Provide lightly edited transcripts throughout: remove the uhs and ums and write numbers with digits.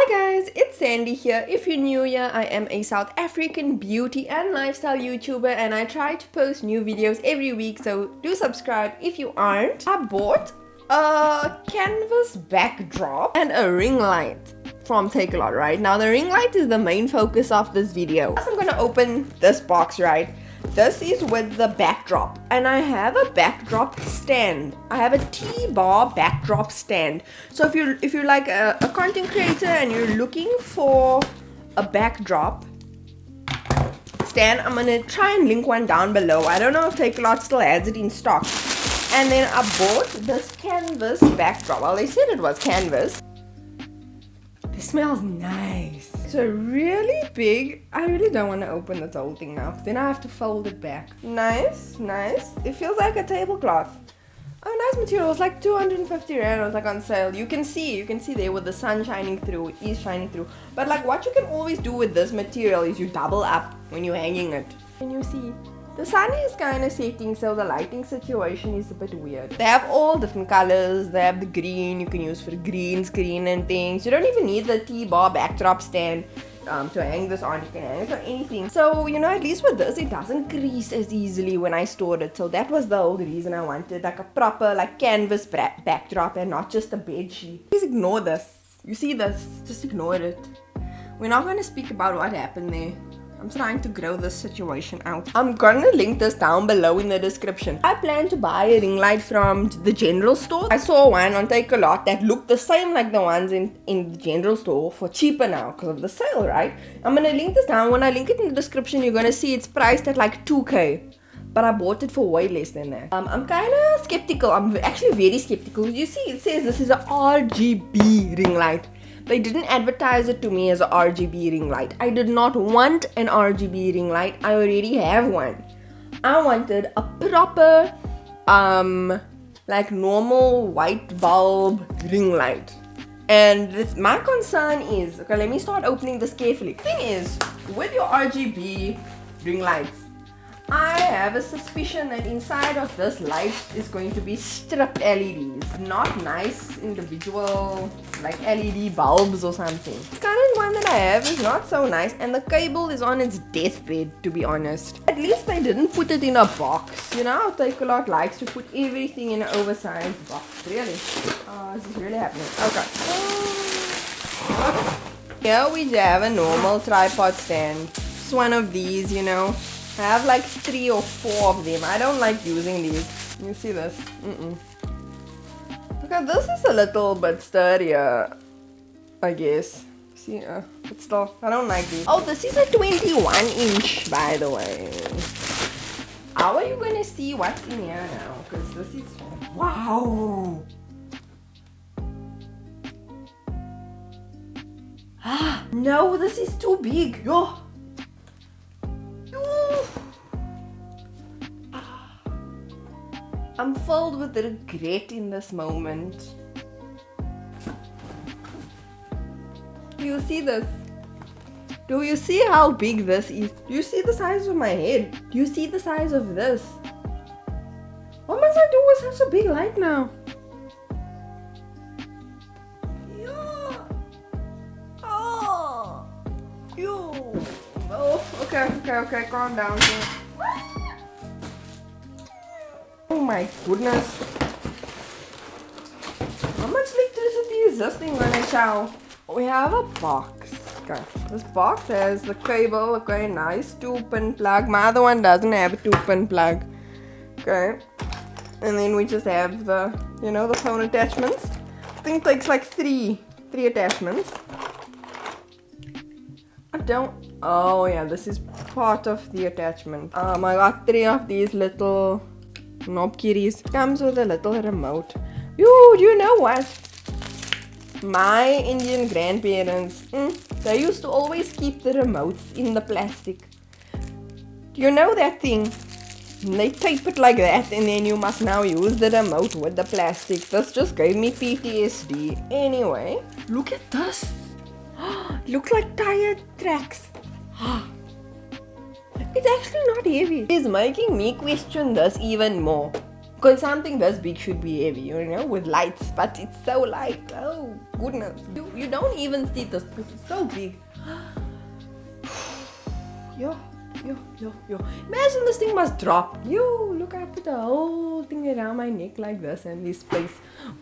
Hi guys, it's Sandy here. If you're new here, I am a South African beauty and lifestyle YouTuber and I try to post new videos every week, so do subscribe if you aren't. I bought a canvas backdrop and a ring light from Takealot, right? Now the ring light is the main focus of this video. First I'm gonna open this box, right? This is with the backdrop and I have a backdrop stand. I have a T-bar backdrop stand. So if you're like a content creator and you're looking for a backdrop stand, I'm gonna try and link one down below. I don't know if Takealot still has it in stock. And then I bought this canvas backdrop. Well, they said it was canvas. It smells nice. So really big. I really don't want to open this whole thing now, then I have to fold it back. Nice. It feels like a tablecloth. Oh, nice material. It's like 250 rand. It was like on sale. You can see there with the sun shining through. It is shining through. But like what you can always do with this material is you double up when you're hanging it. Can you see? The sun is kind of setting, so the lighting situation is a bit weird. They have all different colors. They have the green you can use for green screen and things. You don't even need the T-bar backdrop stand to hang this on. You can hang it on anything. So, you know, at least with this, it doesn't crease as easily when I stored it. So that was the whole reason I wanted like a proper like canvas backdrop and not just a bed sheet. Please ignore this. You see this? Just ignore it. We're not going to speak about what happened there. I'm trying to grow this situation out. I'm gonna link this down below in the description. I plan to buy a ring light from the general store. I saw one on Takealot that looked the same like the ones in the general store for cheaper now because of the sale, right? I'm gonna link this down. When I link it in the description, you're gonna see it's priced at like 2K. But I bought it for way less than that. I'm kind of skeptical. I'm actually very skeptical. You see, it says this is a RGB ring light. They didn't advertise it to me as a RGB ring light. I did not want an RGB ring light. I already have one. I wanted a proper, like normal white bulb ring light. And my concern is, okay, let me start opening this carefully. The thing is, with your RGB ring lights, I have a suspicion that inside of this light is going to be strip LEDs, not nice individual like LED bulbs or something. The current one that I have is not so nice and the cable is on its deathbed, to be honest. At least they didn't put it in a box. You know how Takealot likes to put everything in an oversized box. Really? Oh, this is really happening. Okay. Here we have a normal tripod stand. It's one of these, you know. I have like 3 or 4 of them. I don't like using these. You see this? Okay, this is a little bit sturdier, I guess. See, but still, I don't like these. Oh, this is a 21 inch, by the way. How are you gonna see what's in here now? Because this is... Wow! No, this is too big. Yo! I'm filled with regret in this moment. Do you see this? Do you see how big this is? Do you see the size of my head? Do you see the size of this? What must I do with such a big light now? Yeah. Oh. You. Oh, okay, calm down. Oh my goodness. How much electricity is this thing gonna chow? We have a box. Okay. This box has the cable, okay, nice 2-pin plug. My other one doesn't have a 2-pin plug. Okay. And then we just have the, you know, the phone attachments. I think it takes like three attachments. Oh yeah, this is part of the attachment. I got 3 of these little knob kitties. Comes with a little remote. You know what? My Indian grandparents, they used to always keep the remotes in the plastic. Do you know that thing? They tape it like that and then you must now use the remote with the plastic. This just gave me PTSD. Anyway, look at this. Looks like tire tracks. It's actually not heavy. It's making me question this even more. Because something this big should be heavy, you know, with lights, but it's so light. Oh goodness, you don't even see this because it's so big. Yo. Imagine this thing must drop. Yo, look, I put the whole thing around my neck like this and this place.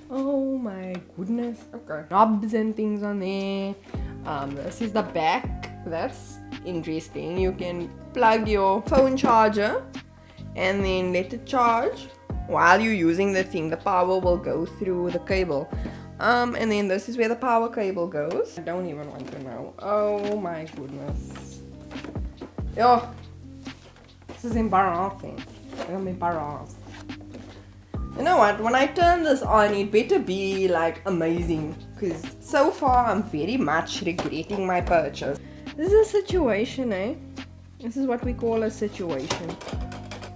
Oh my goodness. Okay. Knobs and things on there. This is the back. That's interesting. You can plug your phone charger and then let it charge. While you're using the thing, the power will go through the cable. And then this is where the power cable goes. I don't even want to know. Oh my goodness. Yo, this is embarrassing. I'm embarrassed. You know what? When I turn this on, it better be like amazing. Because so far, I'm very much regretting my purchase. This is a situation, eh? This is what we call a situation.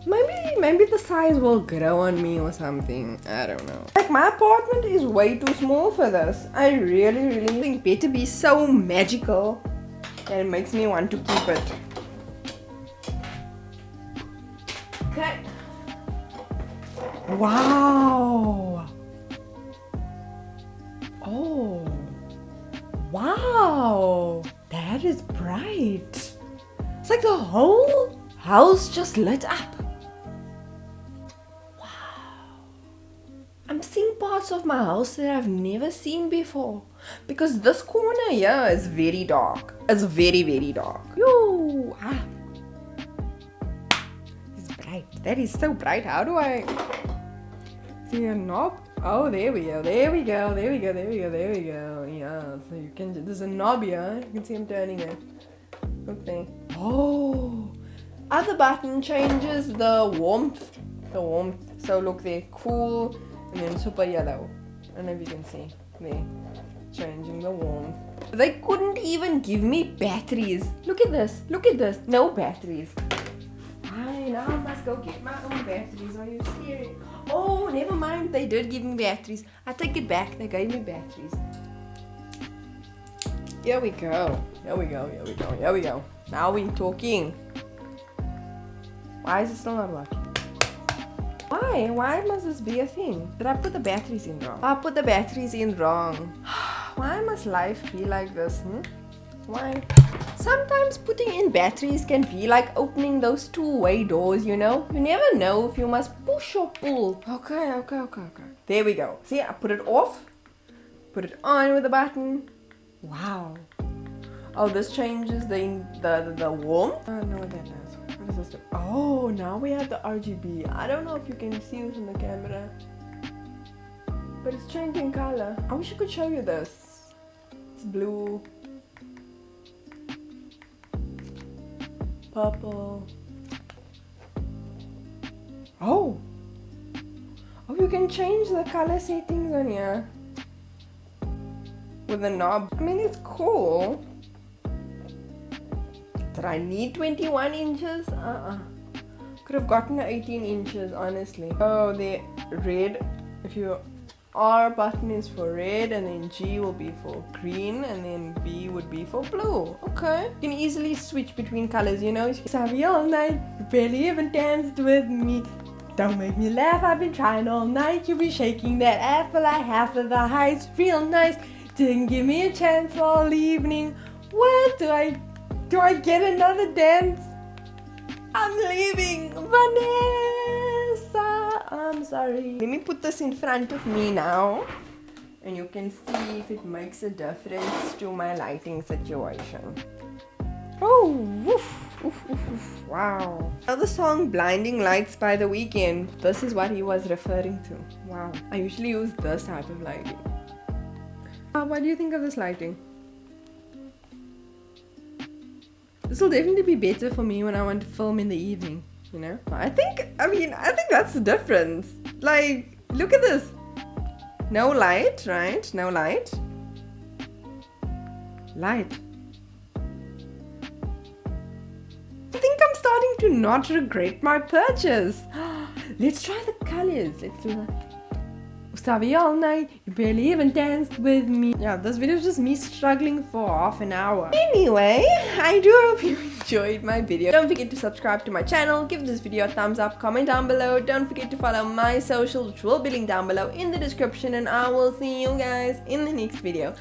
Maybe the size will grow on me or something. I don't know. Like, my apartment is way too small for this. I really think it better be so magical that it makes me want to keep it. Okay. Wow. Oh. Wow. That is bright. It's like the whole house just lit up. I'm seeing parts of my house that I've never seen before. Because this corner here is very dark. It's very dark. Yo! It's bright. That is so bright. How do I see a knob? Oh, there we go. Yeah, so you can, there's a knob here. You can see I'm turning it. Okay. Oh! Other button changes the warmth. So look there. Cool. And then super yellow. I don't know if you can see. There. Changing the warmth. They couldn't even give me batteries. Look at this. No batteries. Now I must go get my own batteries. Are you serious? Oh, never mind. They did give me batteries. I take it back. They gave me batteries. Here we go. Now we're talking. Why is it still not working? Why must this be a thing? Did I put the batteries in wrong? I put the batteries in wrong. Why must life be like this? Why? Sometimes putting in batteries can be like opening those two-way doors, you know? You never know if you must push or pull. Okay. There we go. See, I put it off. Put it on with the button. Wow. Oh, this changes the warmth. I don't know what that is. What does this do? Oh, now we have the RGB. I don't know if you can see this in the camera, but it's changing color. I wish I could show you this. It's blue, purple. Oh, you can change the color settings on here with the knob. I mean, it's cool. Did I need 21 inches? Could have gotten 18 inches, honestly. Oh, the red. If your R button is for red, and then G will be for green, and then B would be for blue. Okay. You can easily switch between colors, you know. Sorry, all night. You barely even danced with me. Don't make me laugh. I've been trying all night. You be shaking that ass for like half of the heights. Real nice. Didn't give me a chance all evening. What do I get another dance? I'm leaving. Vanessa, I'm sorry. Let me put this in front of me now, and you can see if it makes a difference to my lighting situation. Oh, woof, woof, woof, woof. Wow. Now the song Blinding Lights by The Weeknd. This is what he was referring to. Wow. I usually use this type of lighting. What do you think of this lighting? This will definitely be better for me when I want to film in the evening, you know? I think that's the difference. Like, look at this. No light, right? No light. Light. I think I'm starting to not regret my purchase. Let's try the colors. Let's do that. study all night, you barely even danced with me. Yeah, this video is just me struggling for half an hour. Anyway, I do hope you enjoyed my video. Don't forget to subscribe to my channel, give this video a thumbs up, comment down below. Don't forget to follow my socials, which will be linked down below in the description, and I will see you guys in the next video.